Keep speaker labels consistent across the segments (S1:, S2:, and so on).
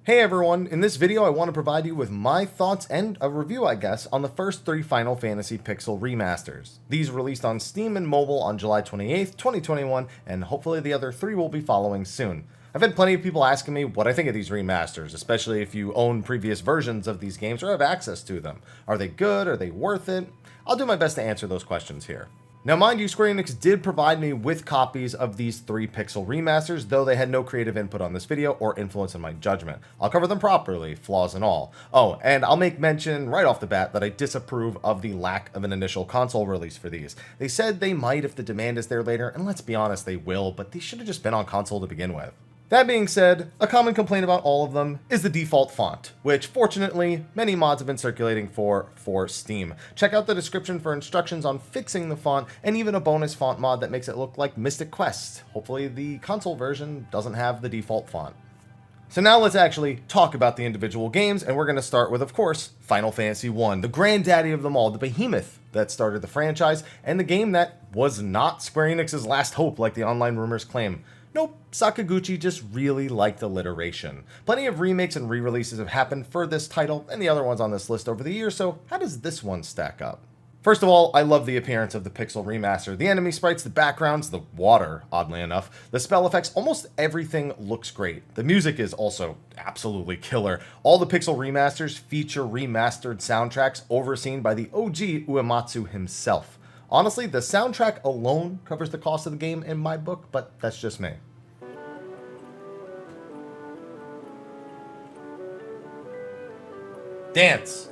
S1: Hey everyone, in this video I want to provide you with my thoughts and a review I guess on the first 3 Final Fantasy Pixel remasters. These released on Steam and mobile on July 28th, 2021, and hopefully the other 3 will be following soon. I've had plenty of people asking me what I think of these remasters, especially if you own previous versions of these games or have access to them. Are they good? Are they worth it? I'll do my best to answer those questions here. Now mind you, Square Enix did provide me with copies of these 3 Pixel remasters, though they had no creative input on this video or influence in my judgment. I'll cover them properly, flaws and all. Oh, and I'll make mention right off the bat that I disapprove of the lack of an initial console release for these. They said they might if the demand is there later, and let's be honest, they will, but these should have just been on console to begin with. That being said, a common complaint about all of them is the default font, which fortunately many mods have been circulating for Steam. Check out the description for instructions on fixing the font and even a bonus font mod that makes it look like Mystic Quest. Hopefully the console version doesn't have the default font. So now let's actually talk about the individual games, and we're going to start with, of course, Final Fantasy I, the granddaddy of them all, the behemoth that started the franchise, and the game that was not Square Enix's last hope like the online rumors claim. Nope, Sakaguchi just really liked alliteration. Plenty of remakes and re-releases have happened for this title and the other ones on this list over the years, so how does this one stack up? First of all, I love the appearance of the Pixel remaster. The enemy sprites, the backgrounds, the water, oddly enough, the spell effects, almost everything looks great. The music is also absolutely killer. All the Pixel remasters feature remastered soundtracks overseen by the OG Uematsu himself. Honestly, the soundtrack alone covers the cost of the game in my book, but that's just me. Dance!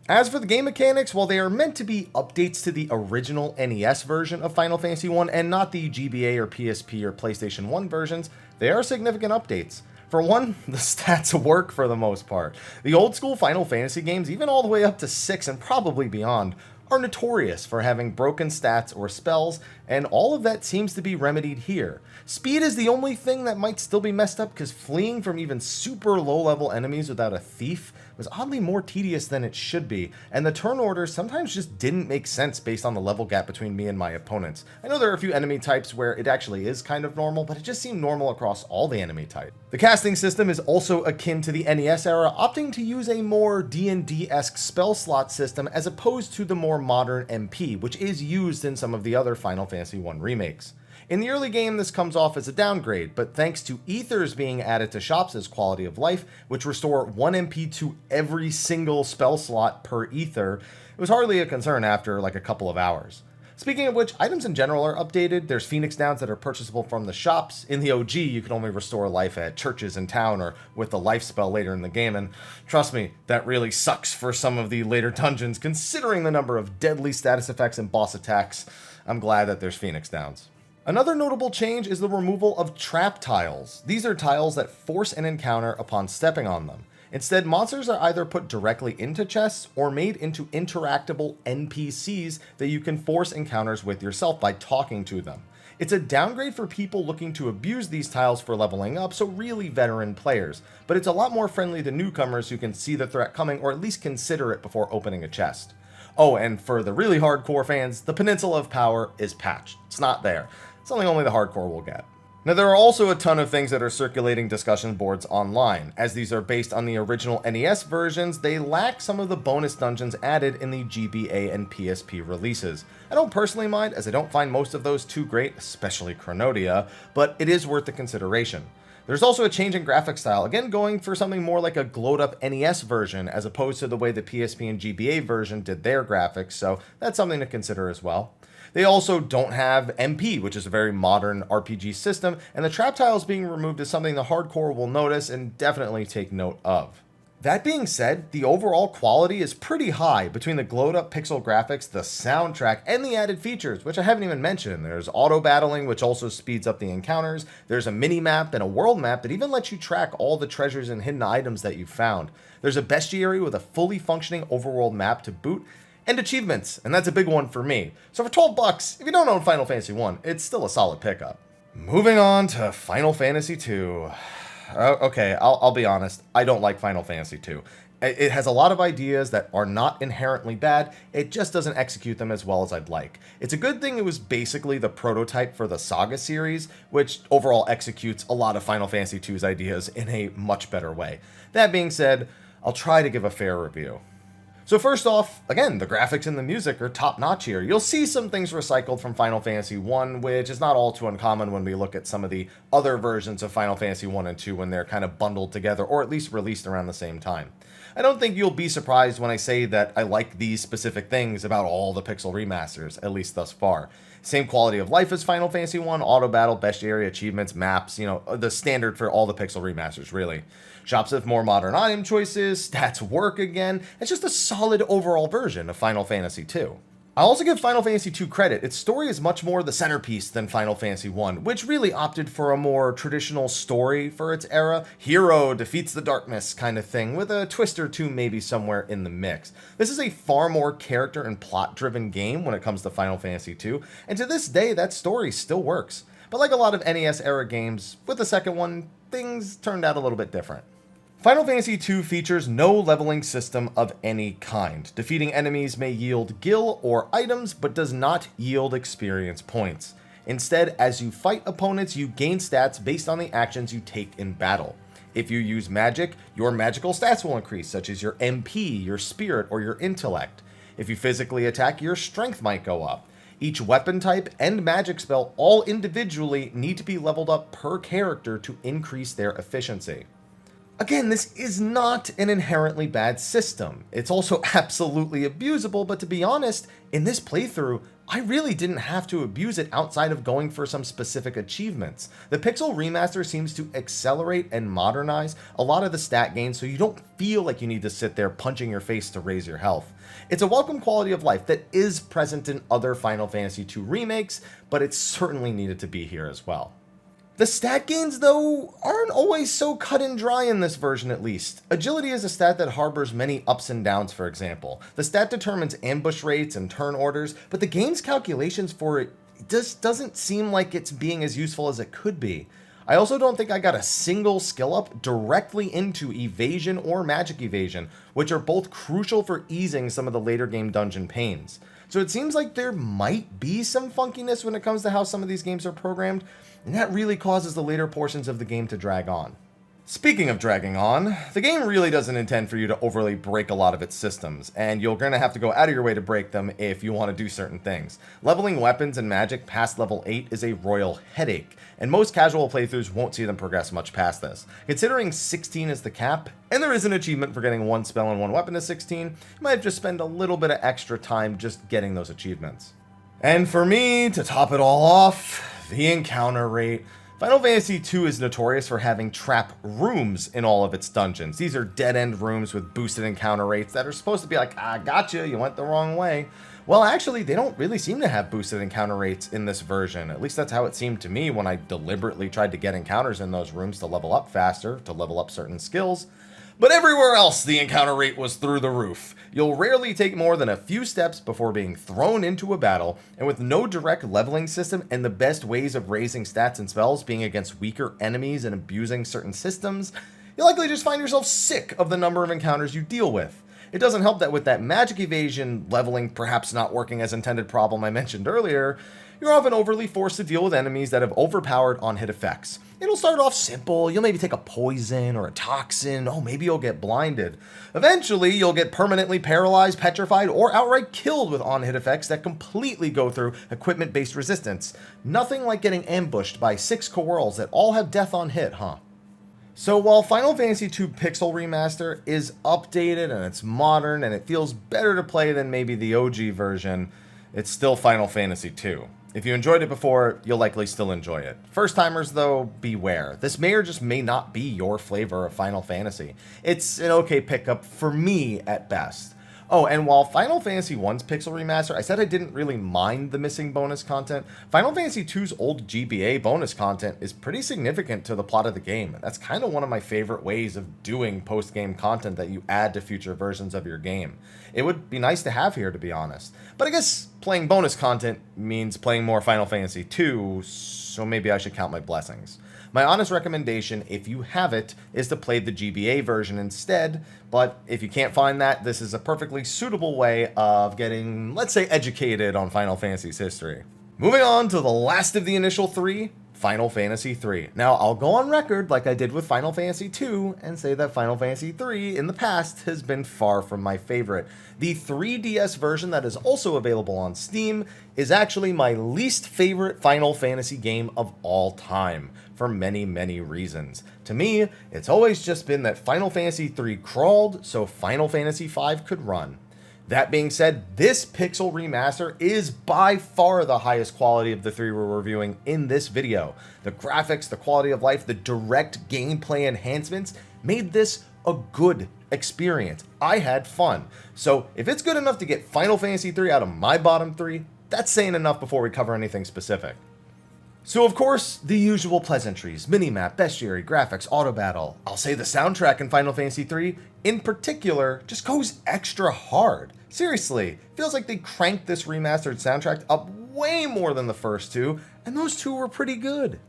S1: As for the game mechanics, while they are meant to be updates to the original NES version of Final Fantasy I and not the GBA or PSP or PlayStation 1 versions, they are significant updates. For one, the stats work for the most part. The old school Final Fantasy games, even all the way up to 6 and probably beyond, are notorious for having broken stats or spells, and all of that seems to be remedied here. Speed is the only thing that might still be messed up because fleeing from even super low level enemies without a thief was oddly more tedious than it should be, and the turn orders sometimes just didn't make sense based on the level gap between me and my opponents. I know there are a few enemy types where it actually is kind of normal, but it just seemed normal across all the enemy types. The casting system is also akin to the NES era, opting to use a more D&D-esque spell slot system as opposed to the more modern MP, which is used in some of the other Final Fantasy I remakes. In the early game, this comes off as a downgrade, but thanks to ethers being added to shops as quality of life, which restore 1 MP to every single spell slot per ether, it was hardly a concern after like a couple of hours. Speaking of which, items in general are updated. There's Phoenix Downs that are purchasable from the shops. In the OG, you can only restore life at churches in town or with the life spell later in the game, and trust me, that really sucks for some of the later dungeons considering the number of deadly status effects and boss attacks. I'm glad that there's Phoenix Downs. Another notable change is the removal of trap tiles. These are tiles that force an encounter upon stepping on them. Instead, monsters are either put directly into chests or made into interactable NPCs that you can force encounters with yourself by talking to them. It's a downgrade for people looking to abuse these tiles for leveling up, so really veteran players, but it's a lot more friendly to newcomers who can see the threat coming or at least consider it before opening a chest. Oh, and for the really hardcore fans, the Peninsula of Power is patched. It's not there. Something only the hardcore will get. Now, there are also a ton of things that are circulating discussion boards online. As these are based on the original NES versions, they lack some of the bonus dungeons added in the GBA and PSP releases. I don't personally mind, as I don't find most of those too great, especially Chronodia, but it is worth the consideration. There's also a change in graphic style, again going for something more like a glowed up NES version as opposed to the way the PSP and GBA version did their graphics, so that's something to consider as well. They also don't have MP, which is a very modern RPG system, and the trap tiles being removed is something the hardcore will notice and definitely take note of. That being said, the overall quality is pretty high between the glowed up pixel graphics, the soundtrack, and the added features, which I haven't even mentioned. There's auto battling, which also speeds up the encounters. There's a mini map and a world map that even lets you track all the treasures and hidden items that you've found. There's a bestiary with a fully functioning overworld map to boot, and achievements, and that's a big one for me. So for 12 bucks, if you don't own Final Fantasy I, it's still a solid pickup. Moving on to Final Fantasy II. Okay, I'll be honest, I don't like Final Fantasy II. It has a lot of ideas that are not inherently bad, it just doesn't execute them as well as I'd like. It's a good thing it was basically the prototype for the Saga series, which overall executes a lot of Final Fantasy II's ideas in a much better way. That being said, I'll try to give a fair review. So first off, again, the graphics and the music are top-notch here. You'll see some things recycled from Final Fantasy 1, which is not all too uncommon when we look at some of the other versions of Final Fantasy 1 and 2 when they're kind of bundled together, or at least released around the same time. I don't think you'll be surprised when I say that I like these specific things about all the Pixel remasters, at least thus far. Same quality of life as Final Fantasy 1, auto battle, best area achievements, maps, the standard for all the Pixel remasters, really. Shops with more modern item choices, stats work again. It's just a solid overall version of Final Fantasy 2. I'll also give Final Fantasy 2 credit. Its story is much more the centerpiece than Final Fantasy 1, which really opted for a more traditional story for its era. Hero defeats the darkness kind of thing, with a twist or two maybe somewhere in the mix. This is a far more character and plot-driven game when it comes to Final Fantasy 2, and to this day that story still works. But like a lot of NES-era games, with the second one, things turned out a little bit different. Final Fantasy II features no leveling system of any kind. Defeating enemies may yield gil or items, but does not yield experience points. Instead, as you fight opponents, you gain stats based on the actions you take in battle. If you use magic, your magical stats will increase, such as your MP, your spirit, or your intellect. If you physically attack, your strength might go up. Each weapon type and magic spell all individually need to be leveled up per character to increase their efficiency. Again, this is not an inherently bad system. It's also absolutely abusable, but to be honest, in this playthrough, I really didn't have to abuse it outside of going for some specific achievements. The Pixel Remaster seems to accelerate and modernize a lot of the stat gains so you don't feel like you need to sit there punching your face to raise your health. It's a welcome quality of life that is present in other Final Fantasy II remakes, but it certainly needed to be here as well. The stat gains, though, aren't always so cut and dry in this version at least. Agility is a stat that harbors many ups and downs, for example. The stat determines ambush rates and turn orders, but the game's calculations for it just doesn't seem like it's being as useful as it could be. I also don't think I got a single skill up directly into evasion or magic evasion, which are both crucial for easing some of the later game dungeon pains. So it seems like there might be some funkiness when it comes to how some of these games are programmed, and that really causes the later portions of the game to drag on. Speaking of dragging on, the game really doesn't intend for you to overly break a lot of its systems, and you're going to have to go out of your way to break them if you want to do certain things. Leveling weapons and magic past level 8 is a royal headache, and most casual playthroughs won't see them progress much past this. Considering 16 is the cap, and there is an achievement for getting one spell and one weapon to 16, you might have to spend a little bit of extra time just getting those achievements. And for me, to top it all off, the encounter rate. Final Fantasy II is notorious for having trap rooms in all of its dungeons. These are dead-end rooms with boosted encounter rates that are supposed to be like, ah, gotcha, you went the wrong way. Well, actually, they don't really seem to have boosted encounter rates in this version. At least that's how it seemed to me when I deliberately tried to get encounters in those rooms to level up faster, to level up certain skills. But everywhere else, the encounter rate was through the roof. You'll rarely take more than a few steps before being thrown into a battle, and with no direct leveling system and the best ways of raising stats and spells being against weaker enemies and abusing certain systems, you'll likely just find yourself sick of the number of encounters you deal with. It doesn't help that with that magic evasion leveling perhaps not working as intended problem I mentioned earlier, you're often overly forced to deal with enemies that have overpowered on-hit effects. It'll start off simple, you'll maybe take a poison or a toxin, maybe you'll get blinded. Eventually, you'll get permanently paralyzed, petrified, or outright killed with on-hit effects that completely go through equipment-based resistance. Nothing like getting ambushed by 6 Coeurls that all have death on hit, huh? So while Final Fantasy II Pixel Remaster is updated and it's modern and it feels better to play than maybe the OG version, it's still Final Fantasy II. If you enjoyed it before, you'll likely still enjoy it. First-timers, though, beware. This may or just may not be your flavor of Final Fantasy. It's an okay pickup for me at best. Oh, and while Final Fantasy I's Pixel Remaster, I said I didn't really mind the missing bonus content, Final Fantasy II's old GBA bonus content is pretty significant to the plot of the game. That's kind of one of my favorite ways of doing post-game content that you add to future versions of your game. It would be nice to have here, to be honest. But I guess playing bonus content means playing more Final Fantasy II, so maybe I should count my blessings. My honest recommendation, if you have it, is to play the GBA version instead, but if you can't find that, this is a perfectly suitable way of getting, let's say, educated on Final Fantasy's history. Moving on to the last of the initial three, Final Fantasy III. Now, I'll go on record like I did with Final Fantasy II and say that Final Fantasy III in the past has been far from my favorite. The 3DS version that is also available on Steam is actually my least favorite Final Fantasy game of all time, for many, many reasons. To me, it's always just been that Final Fantasy III crawled so Final Fantasy V could run. That being said, this Pixel remaster is by far the highest quality of the three we're reviewing in this video. The graphics, the quality of life, the direct gameplay enhancements made this a good experience. I had fun. So if it's good enough to get Final Fantasy III out of my bottom three, that's saying enough before we cover anything specific. So of course, the usual pleasantries, minimap, bestiary, graphics, auto battle. I'll say the soundtrack in Final Fantasy III, in particular, just goes extra hard. Seriously, feels like they cranked this remastered soundtrack up way more than the first two, and those two were pretty good.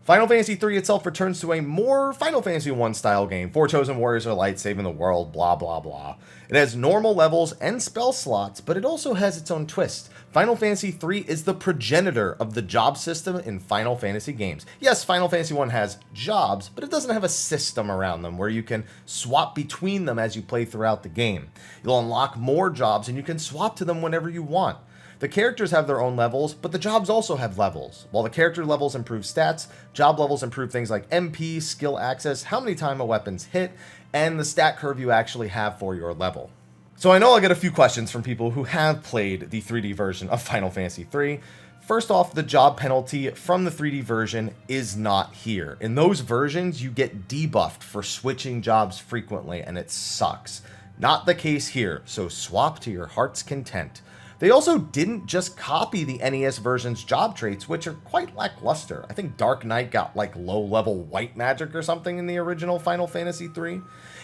S1: Final Fantasy III itself returns to a more Final Fantasy I style game. 4 chosen warriors are light, saving the world, blah blah blah. It has normal levels and spell slots, but it also has its own twist. Final Fantasy III is the progenitor of the job system in Final Fantasy games. Yes, Final Fantasy I has jobs, but it doesn't have a system around them where you can swap between them as you play throughout the game. You'll unlock more jobs and you can swap to them whenever you want. The characters have their own levels, but the jobs also have levels. While the character levels improve stats, job levels improve things like MP, skill access, how many times a weapon's hit, and the stat curve you actually have for your level. So I know I'll get a few questions from people who have played the 3D version of Final Fantasy III. First off, the job penalty from the 3D version is not here. In those versions, you get debuffed for switching jobs frequently, and it sucks. Not the case here, so swap to your heart's content. They also didn't just copy the NES version's job traits, which are quite lackluster. I think Dark Knight got like low-level white magic or something in the original Final Fantasy III.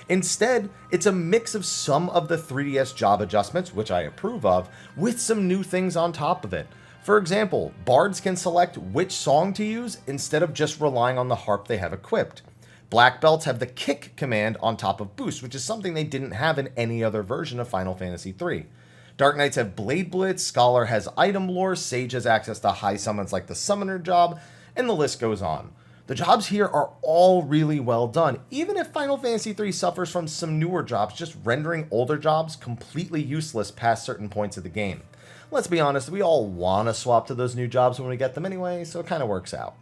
S1: Instead, it's a mix of some of the 3DS job adjustments, which I approve of, with some new things on top of it. For example, bards can select which song to use instead of just relying on the harp they have equipped. Black belts have the kick command on top of boost, which is something they didn't have in any other version of Final Fantasy III. Dark Knights have Blade Blitz, Scholar has Item Lore, Sage has access to high summons like the Summoner job, and the list goes on. The jobs here are all really well done, even if Final Fantasy III suffers from some newer jobs just rendering older jobs completely useless past certain points of the game. Let's be honest, we all want to swap to those new jobs when we get them anyway, so it kind of works out.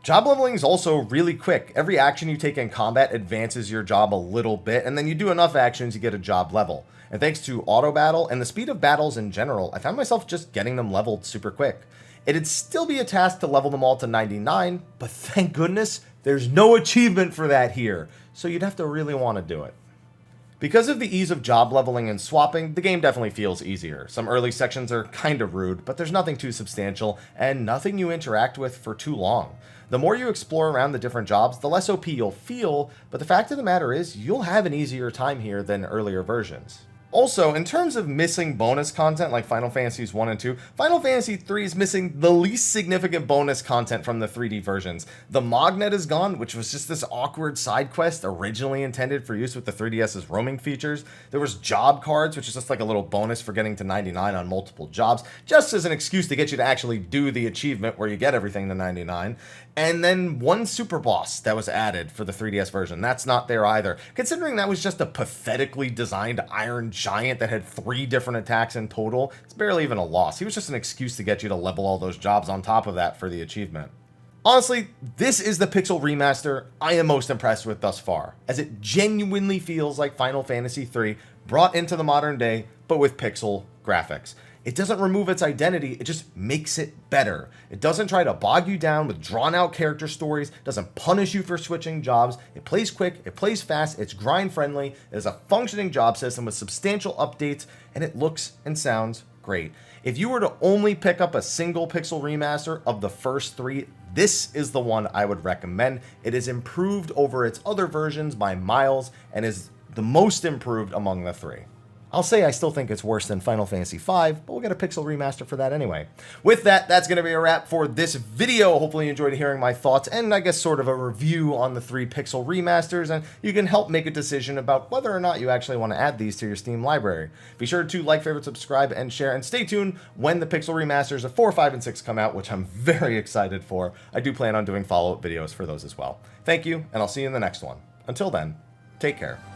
S1: Job leveling is also really quick. Every action you take in combat advances your job a little bit, and then you do enough actions, you get a job level. And thanks to auto battle and the speed of battles in general, I found myself just getting them leveled super quick. It'd still be a task to level them all to 99, but thank goodness there's no achievement for that here, so you'd have to really want to do it. Because of the ease of job leveling and swapping, the game definitely feels easier. Some early sections are kind of rude, but there's nothing too substantial, and nothing you interact with for too long. The more you explore around the different jobs, the less OP you'll feel, but the fact of the matter is, you'll have an easier time here than earlier versions. Also, in terms of missing bonus content like Final Fantasies 1 and 2, Final Fantasy 3 is missing the least significant bonus content from the 3D versions. The Mognet is gone, which was just this awkward side quest originally intended for use with the 3DS's roaming features. There was job cards, which is just like a little bonus for getting to 99 on multiple jobs, just as an excuse to get you to actually do the achievement where you get everything to 99. And then one super boss that was added for the 3DS version. That's not there either. Considering that was just a pathetically designed iron giant that had 3 different attacks in total, it's barely even a loss. He was just an excuse to get you to level all those jobs on top of that for the achievement. Honestly, this is the Pixel remaster I am most impressed with thus far, as it genuinely feels like Final Fantasy III brought into the modern day, but with Pixel graphics. It doesn't remove its identity, it just makes it better. It doesn't try to bog you down with drawn out character stories, doesn't punish you for switching jobs. It plays quick, it plays fast, it's grind friendly, it is a functioning job system with substantial updates, and it looks and sounds great. If you were to only pick up a single pixel remaster of the first 3, this is the one I would recommend. It is improved over its other versions by miles and is the most improved among the 3. I'll say I still think it's worse than Final Fantasy V, but we'll get a pixel remaster for that anyway. With that, that's going to be a wrap for this video. Hopefully you enjoyed hearing my thoughts and I guess sort of a review on the 3 pixel remasters, and you can help make a decision about whether or not you actually want to add these to your Steam library. Be sure to like, favorite, subscribe, and share, and stay tuned when the pixel remasters of 4, 5, and 6 come out, which I'm very excited for. I do plan on doing follow-up videos for those as well. Thank you, and I'll see you in the next one. Until then, take care.